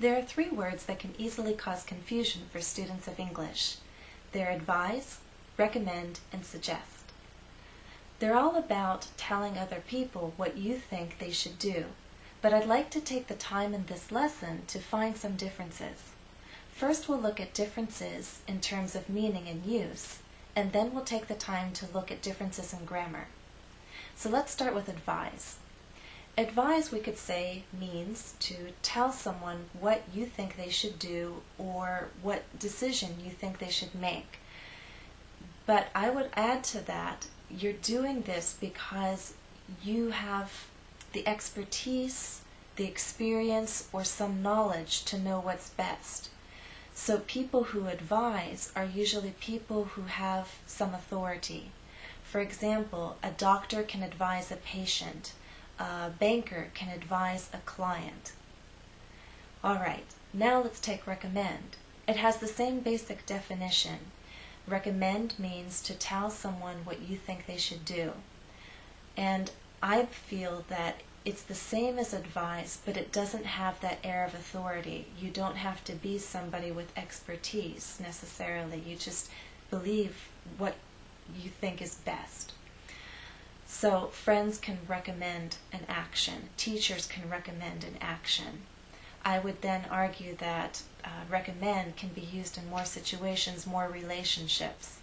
There are three words that can easily cause confusion for students of English. They're advise, recommend, and suggest. They're all about telling other people what you think they should do, but I'd like to take the time in this lesson to find some differences. First, we'll look at differences in terms of meaning and use, and then we'll take the time to look at differences in grammar. So let's start with advise. Advise, we could say, means to tell someone what you think they should do or what decision you think they should make. But I would add to that, you're doing this because you have the expertise, the experience, or some knowledge to know what's best. So people who advise are usually people who have some authority. For example, a doctor can advise a patient. A banker can advise a client. Alright, now let's take recommend. It has the same basic definition. Recommend means to tell someone what you think they should do. And I feel that it's the same as advise, but it doesn't have that air of authority. You don't have to be somebody with expertise necessarily. You just believe what you think is best. So friends can recommend an action. Teachers can recommend an action. I would then argue that recommend can be used in more situations, more relationships.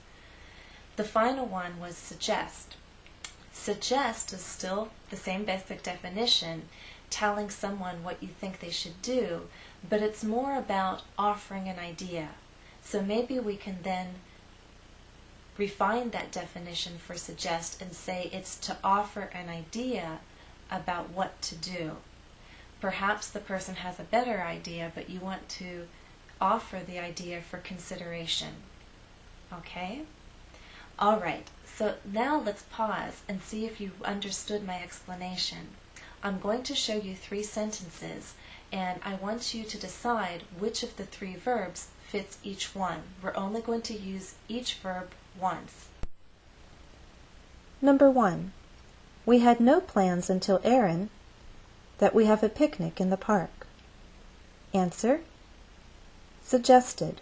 The final one was suggest. Suggest is still the same basic definition, telling someone what you think they should do, but it's more about offering an idea. So maybe we can then refine that definition for suggest and say it's to offer an idea about what to do. Perhaps the person has a better idea, but you want to offer the idea for consideration. Okay? Alright, so now let's pause and see if you understood my explanation. I'm going to show you 3 sentences, and I want you to decide which of the 3 verbs fits each one. We're only going to use each verb once. Number 1. We had no plans until Aaron that we have a picnic in the park. Answer: suggested.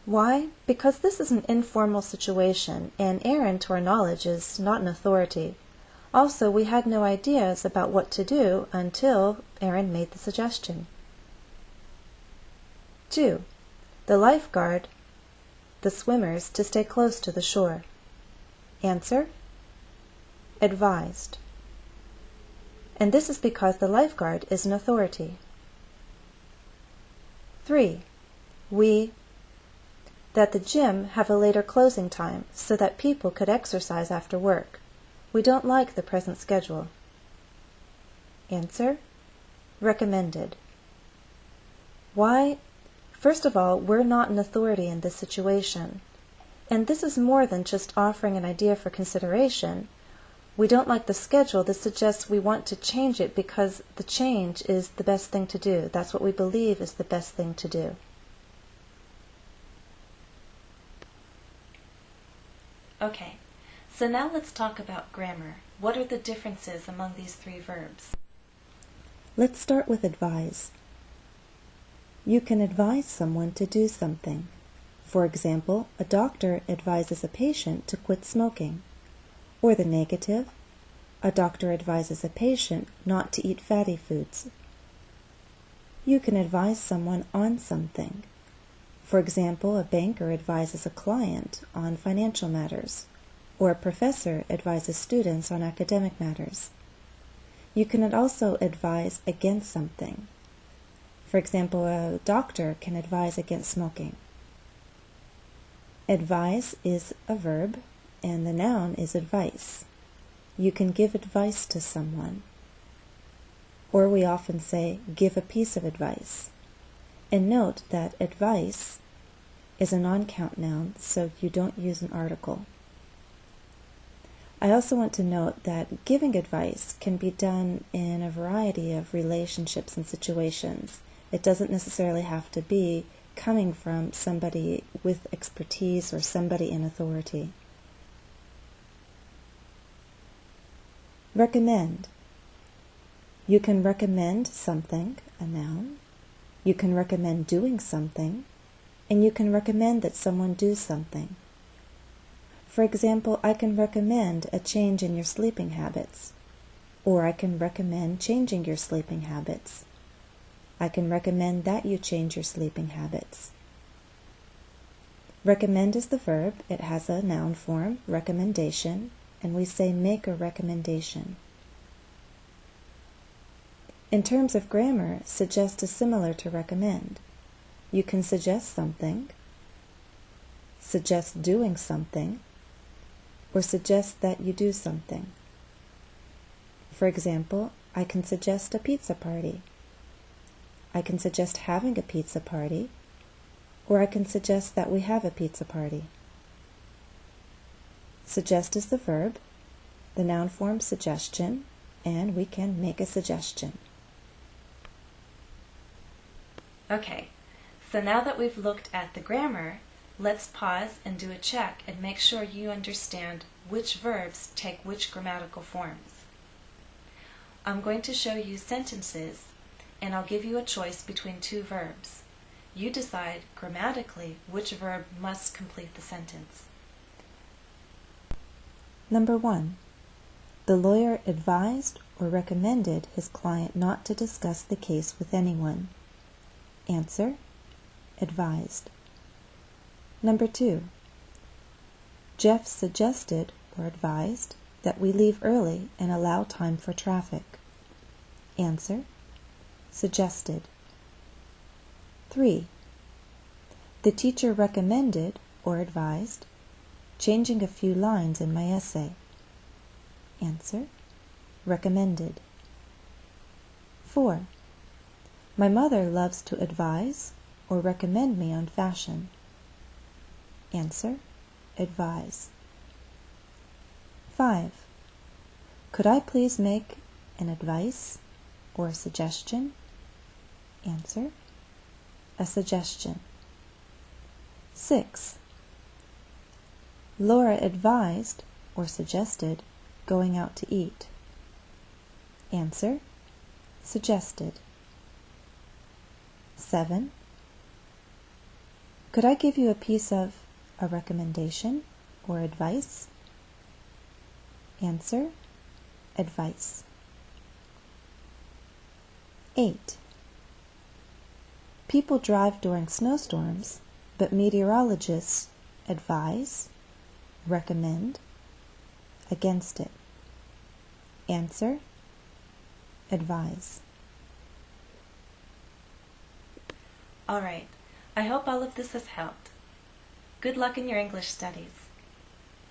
Why? Because this is an informal situation, and Aaron, to our knowledge, is not an authority. Also, we had no ideas about what to do until Aaron made the suggestion. 2. The lifeguard the swimmers to stay close to the shore. Answer: advised. And this is because the lifeguard is an authority. 3. That the gym have a later closing time so that people could exercise after work. We don't like the present schedule. Answer: recommended. Why? First of all, we're not an authority in this situation. And this is more than just offering an idea for consideration. We don't like the schedule. This suggests we want to change it because the change is the best thing to do. That's what we believe is the best thing to do. Okay, so now let's talk about grammar. What are the differences among these 3 verbs? Let's start with advise. You can advise someone to do something. For example, a doctor advises a patient to quit smoking. Or the negative, a doctor advises a patient not to eat fatty foods. You can advise someone on something. For example, a banker advises a client on financial matters, or a professor advises students on academic matters. You can also advise against something. For example, a doctor can advise against smoking. Advise is a verb, and the noun is advice. You can give advice to someone. Or we often say, give a piece of advice. And note that advice is a non-count noun, so you don't use an article. I also want to note that giving advice can be done in a variety of relationships and situations. It doesn't necessarily have to be coming from somebody with expertise or somebody in authority. Recommend. You can recommend something, a noun, You can recommend doing something, and you can recommend that someone do something. For example, I can recommend a change in your sleeping habits, or I can recommend changing your sleeping habits. I can recommend that you change your sleeping habits. Recommend is the verb. It has a noun form, recommendation, and we say make a recommendation. In terms of grammar, suggest is similar to recommend. You can suggest something, suggest doing something, or suggest that you do something. For example, I can suggest a pizza party. I can suggest having a pizza party, or I can suggest that we have a pizza party. Suggest is the verb, the noun form suggestion, and we can make a suggestion. Okay, so now that we've looked at the grammar, let's pause and do a check and make sure you understand which verbs take which grammatical forms. I'm going to show you sentences, and I'll give you a choice between two verbs. You decide grammatically which verb must complete the sentence. Number 1. The lawyer advised or recommended his client not to discuss the case with anyone. Answer: advised. Number 2. Jeff suggested or advised that we leave early and allow time for traffic. Answer: suggested. 3. The teacher recommended or advised changing a few lines in my essay. Answer: recommended. 4. My mother loves to advise or recommend me on fashion. Answer: advise. 5. Could I please make an advice or a suggestion? Answer: a suggestion. 6. Laura advised or suggested going out to eat. Answer: suggested. 7. Could I give you a piece of a recommendation or advice? Answer: advice. 8. People drive during snowstorms, but meteorologists advise, recommend, against it. Answer: advise. All right, I hope all of this has helped. Good luck in your English studies.